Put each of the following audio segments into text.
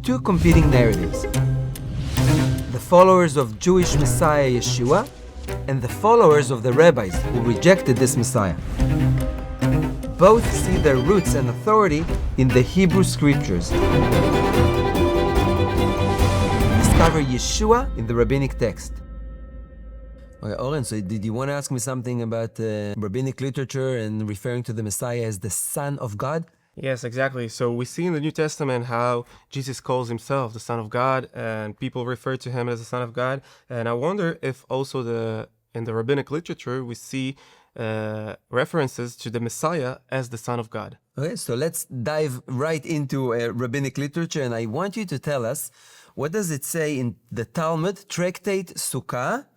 two competing narratives: the followers of Jewish Messiah Yeshua and the followers of the rabbis who rejected this Messiah. Both see their roots and authority in the Hebrew scriptures. Discover Yeshua in the rabbinic text. Okay, Oren, so did you want to ask me something about rabbinic literature and referring to the Messiah as the Son of God? Yes, exactly. So we see in the New Testament how Jesus calls himself the Son of God, and people refer to him as the Son of God. And I wonder if also in the rabbinic literature we see references to the Messiah as the Son of God. Okay, so let's dive right into rabbinic literature, and I want you to tell us, what does it say in the Talmud, Tractate Sukkah,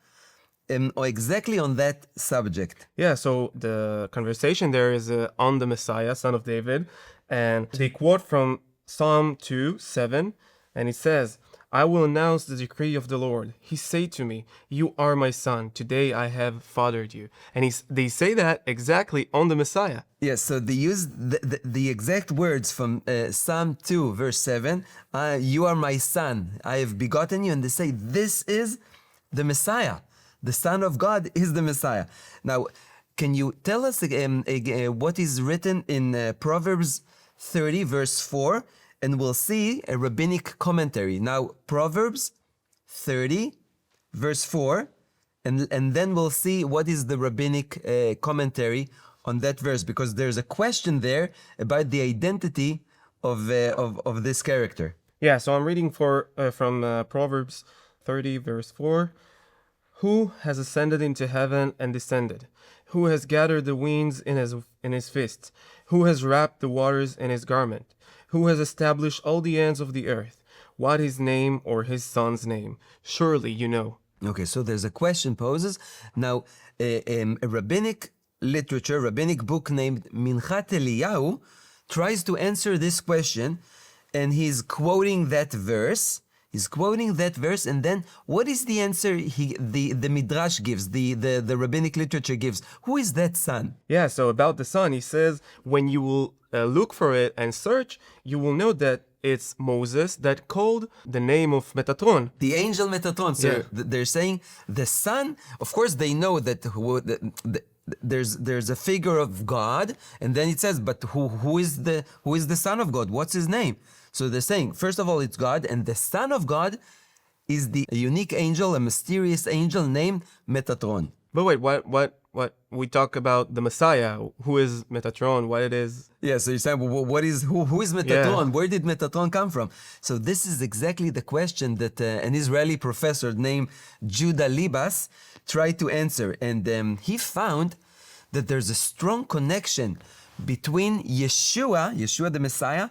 or exactly on that subject? Yeah, so the conversation there is on the Messiah, son of David, and they quote from Psalm 2:7, and it says, "I will announce the decree of the Lord. He said to me, you are my son. Today I have fathered you." And they say that exactly on the Messiah. Yes, so they use the exact words from Psalm 2, verse 7, "You are my son. I have begotten you." And they say, this is the Messiah. The Son of God is the Messiah. Now, can you tell us what is written in Proverbs 30, verse 4? And we'll see a rabbinic commentary. Now, Proverbs 30, verse 4, and then we'll see what is the rabbinic commentary on that verse, because there's a question there about the identity of this character. Yeah, so I'm reading from Proverbs 30, verse 4. "Who has ascended into heaven and descended? Who has gathered the winds in his fist? Who has wrapped the waters in his garment? Who has established all the ends of the earth? What his name or his son's name? Surely you know." Okay, so there's a question poses. Now, a rabbinic literature, rabbinic book named Minchat Eliyahu tries to answer this question, and he's quoting that verse. And then what is the answer the Midrash gives, the rabbinic literature gives? Who is that son? Yeah, so about the son, he says, when you will look for it and search, you will know that it's Moses that called the name of Metatron. The angel Metatron. So Yeah. they're saying the son, of course they know that there's a figure of God, and then it says, but who is the Son of God? What's his name? So they're saying, first of all, it's God, and the Son of God is the unique angel, a mysterious angel named Metatron. But wait, what we talk about the Messiah? Who is Metatron? What it is? Yeah, so you're saying, who is Metatron? Yeah. Where did Metatron come from? So this is exactly the question that an Israeli professor named Judah Libas tried to answer. And he found that there's a strong connection between Yeshua the Messiah,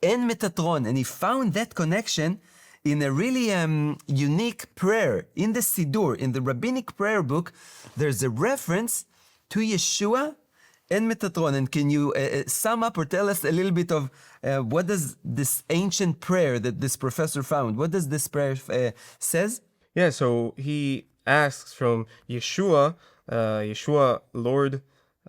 and Metatron. And he found that connection in a really unique prayer. In the Siddur, in the rabbinic prayer book, there's a reference to Yeshua and Metatron. And can you sum up or tell us a little bit of what does this ancient prayer that this professor found, what does this prayer says? Yeah, so he asks from Yeshua, Lord.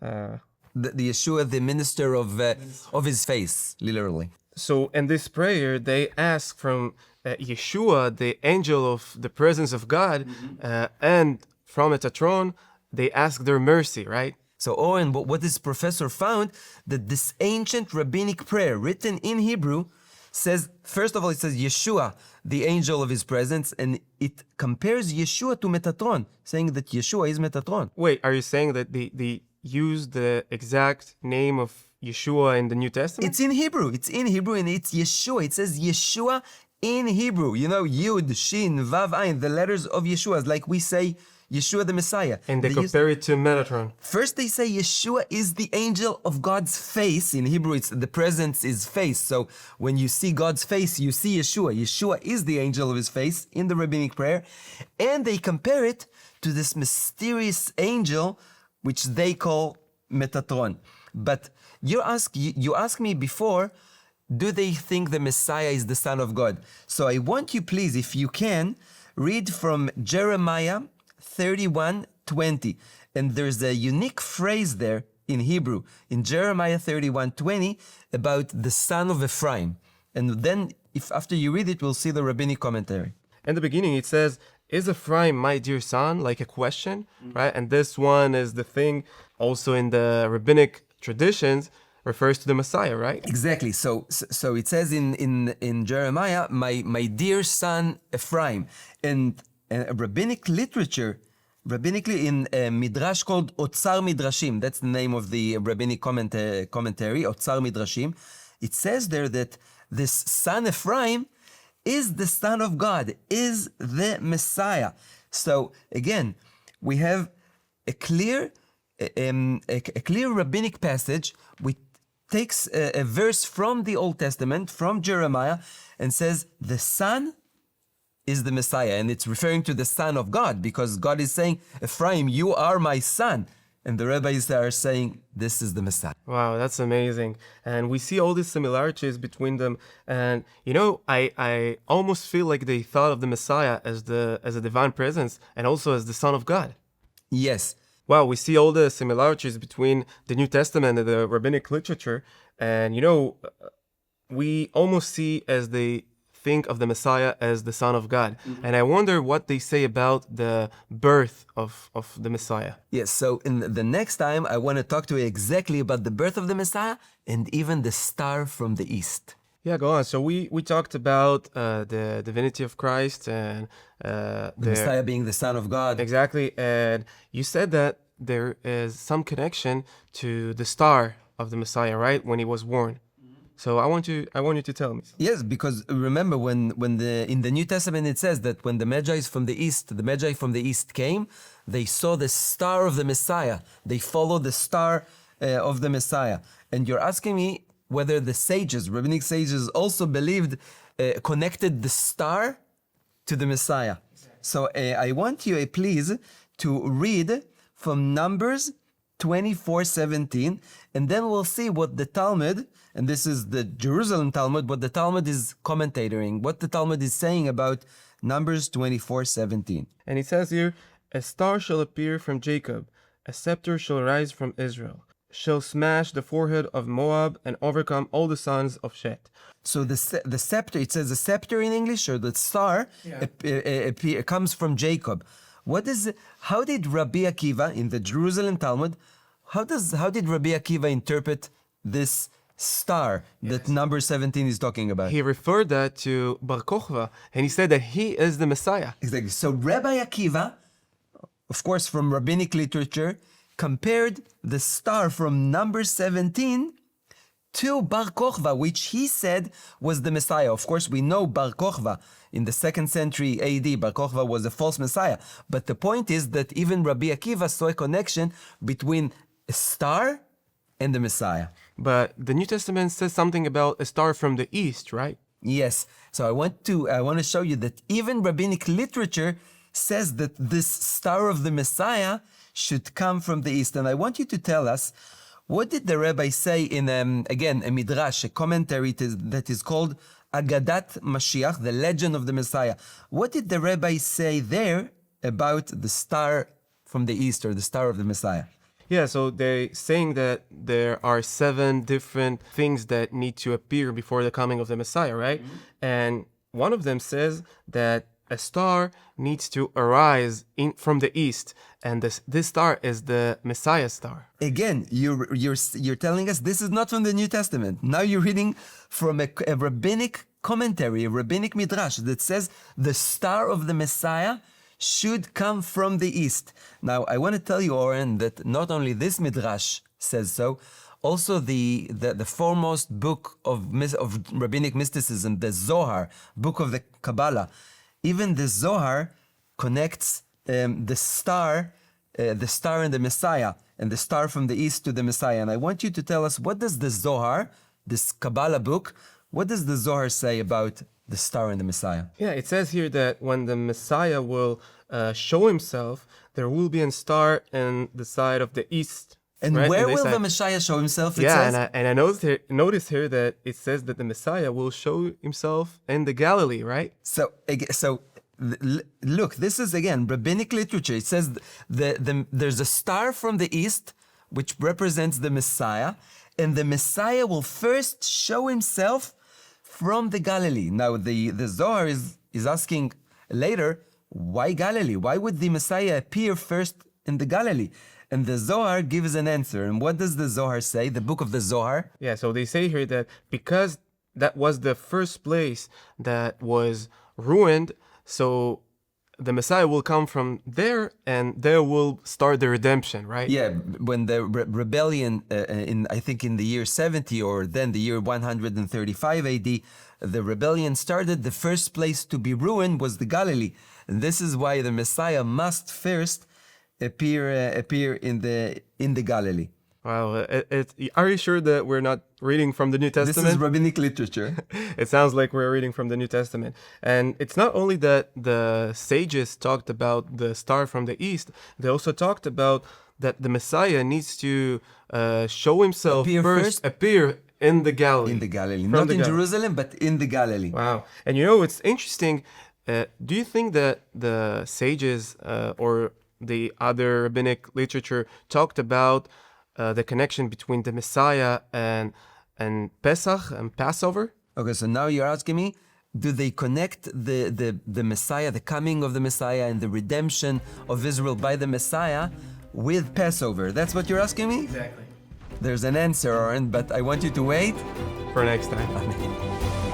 The Yeshua, the minister of his face, literally. So in this prayer, they ask from Yeshua, the angel of the presence of God, and from Metatron, they ask their mercy, right? So Oren, what this professor found, that this ancient rabbinic prayer written in Hebrew says, first of all, it says Yeshua, the angel of his presence, and it compares Yeshua to Metatron, saying that Yeshua is Metatron. Wait, are you saying that they use the exact name of Yeshua in the New Testament? It's in Hebrew, and it's Yeshua. It says Yeshua in Hebrew. You know, Yud, Shin, Vav, Ayin, the letters of Yeshua, like we say Yeshua the Messiah. And they compare it to Metatron. First they say Yeshua is the angel of God's face. In Hebrew, it's the presence is face. So when you see God's face, you see Yeshua. Yeshua is the angel of his face in the rabbinic prayer. And they compare it to this mysterious angel, which they call Metatron. But you asked me before, do they think the Messiah is the Son of God? So I want you, please, if you can, read from Jeremiah 31:20. And there's a unique phrase there in Hebrew, in Jeremiah 31:20, about the son of Ephraim. And then, if after you read it, we'll see the rabbinic commentary. In the beginning, it says, "Is Ephraim my dear son?" Like a question, right? And this one is the thing also in the rabbinic traditions refers to the Messiah, right? Exactly. So it says in Jeremiah, my dear son Ephraim, and rabbinic literature, rabbinically in a midrash called Otzar Midrashim. That's the name of the rabbinic commentary, Otzar Midrashim. It says there that this son Ephraim is the Son of God, is the Messiah. So again, we have a clear rabbinic passage which takes a verse from the Old Testament, from Jeremiah, and says the Son is the Messiah. And it's referring to the Son of God, because God is saying, Ephraim, you are my son. And the rabbis are saying, this is the Messiah. Wow, that's amazing. And we see all these similarities between them. And, you know, I almost feel like they thought of the Messiah as a divine presence and also as the Son of God. Yes. Wow, we see all the similarities between the New Testament and the rabbinic literature. And, you know, we almost see as they think of the Messiah as the Son of God. Mm-hmm. And I wonder what they say about the birth of the Messiah. Yes, so in the next time, I want to talk to you exactly about the birth of the Messiah and even the star from the east. Yeah, go on. So we talked about the divinity of Christ and the Messiah being the Son of God. Exactly. And you said that there is some connection to the star of the Messiah, right? When he was born. So I want you to tell me. Yes, because remember when in the New Testament it says that when the Magi from the east came, they saw the star of the Messiah. They followed the star of the Messiah. And you're asking me whether the sages, rabbinic sages, also believed, connected the star to the Messiah. So I want you, please, to read from Numbers 24:17, and then we'll see what the Talmud, and this is the Jerusalem Talmud, what the Talmud is commentating, what the Talmud is saying about Numbers 24:17. And it says here, "A star shall appear from Jacob, a scepter shall rise from Israel, shall smash the forehead of Moab and overcome all the sons of Shet." So the scepter, it says the scepter in English, or the star, comes from Jacob. How did Rabbi Akiva in the Jerusalem Talmud, how did Rabbi Akiva interpret this star that number 17 is talking about? He referred that to Bar Kokhba, and he said that he is the Messiah. Exactly. So Rabbi Akiva, of course from rabbinic literature, compared the star from number 17 to Bar Kokhba, which he said was the Messiah. Of course, we know Bar Kokhba in the 2nd century AD, Bar Kokhba was a false Messiah. But the point is that even Rabbi Akiva saw a connection between a star and the Messiah. But the New Testament says something about a star from the east, right? Yes. So I want to show you that even rabbinic literature says that this star of the Messiah should come from the east. And I want you to tell us, what did the rabbi say in, again, a midrash, a commentary that is called Agadat Mashiach, the legend of the Messiah. What did the rabbi say there about the star from the east, or the star of the Messiah? Yeah, so they're saying that there are 7 different things that need to appear before the coming of the Messiah, right? Mm-hmm. And one of them says that a star needs to arise from the east, and this star is the Messiah star. Again, you're telling us this is not from the New Testament. Now you're reading from a rabbinic commentary, a rabbinic midrash that says the star of the Messiah should come from the east. Now, I want to tell you, Oren, that not only this midrash says so, also the foremost book of rabbinic mysticism, the Zohar, book of the Kabbalah, even the Zohar connects the star and the Messiah, and the star from the east to the Messiah. And I want you to tell us, what does the Zohar, this Kabbalah book, what does the Zohar say about the star and the Messiah? Yeah, it says here that when the Messiah will show himself, there will be a star in the side of the east. And right? Where will the Messiah show himself? And I noticed here that it says that the Messiah will show himself in the Galilee, right? So look, this is again rabbinic literature. It says there's a star from the east which represents the Messiah, and the Messiah will first show himself from the Galilee. Now, the Zohar is asking later, why Galilee? Why would the Messiah appear first in the Galilee? And the Zohar gives an answer. And what does the Zohar say? The book of the Zohar? Yeah, so they say here that because that was the first place that was ruined, so the Messiah will come from there, and there will start the redemption, right? Yeah, when the rebellion, I think in the year 70 or then the year 135 AD, the rebellion started. The first place to be ruined was the Galilee. And this is why the Messiah must first appear in the Galilee. Wow. Are you sure that we're not reading from the New Testament? This is rabbinic literature. It sounds like we're reading from the New Testament. And it's not only that the sages talked about the star from the east, they also talked about that the Messiah needs to show himself appear in the Galilee. In the Galilee. Not in Jerusalem, but in the Galilee. Wow. And you know, it's interesting. Do you think that the sages or the other rabbinic literature talked about the connection between the Messiah and Pesach and Passover? Okay, so now you're asking me, do they connect the Messiah, the coming of the Messiah and the redemption of Israel by the Messiah with Passover? That's what you're asking me? Exactly. There's an answer, Oren, but I want you to wait for next time.